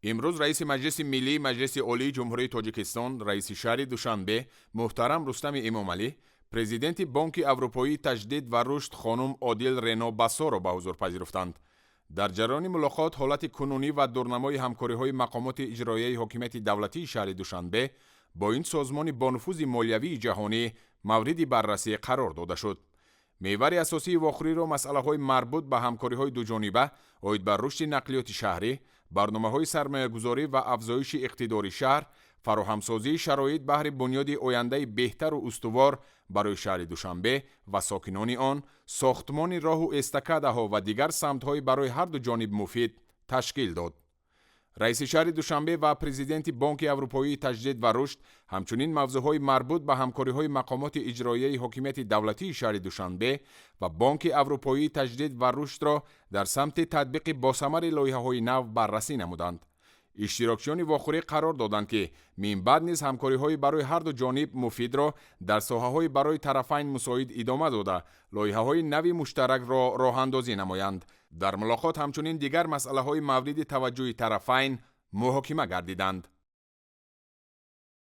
امروز رئیس مجلس ملی مجلس عالی جمهوری تاجیکستان رئیس شهر دوشنبه محترم رستم امامعلی پرزیدنت بانک اروپایی تجدید و رشد خانم عادل رنا باسا را به حضور پذیرفتند. در جریان ملاقات حالت کنونی و دورنمای همکاری‌های مقامات اجرایی حکومت دولتی شهر دوشنبه با این سازمان با نفوذ مالیوی جهانی مورد بررسی قرار داده شد. محور اساسی واخوری را مسئله‌های مربوط به همکاری‌های دوجانبه عاید بر رشد نقلیات شهری، برنامه‌های سرمایه‌گذاری و افزایش اقتدار شهر، فراهمسازی شرایط بهر بنیاد آینده بهتر و استوار برای شهر دوشنبه و ساکنان آن، ساختمان راه و استکاده‌ها و دیگر سمت‌های برای هر دو جانب مفید تشکیل داد. رئیس شهر دوشنبه و پرزیدنت بانک اروپایی تجدید و رشد همچنین موضوعهای مربوط به همکاری‌های مقامات اجرایی حکومت دولتی شهر دوشنبه و بانک اروپایی تجدید و رشد را در سمت تطبیق باثمر لایحه‌های نو بررسی نمودند. اشتراکچیان واخوری قرار دادند که من بعد نیز همکاری‌های برای هر دو جانب مفید را در ساحه‌های برای طرفین مساعد ادامه داده، لایحه‌های نو مشترک را راه‌اندازی نمایند. در ملاقات همچنین دیگر مسئله‌های مورد توجه طرفین محاکمه گردیدند.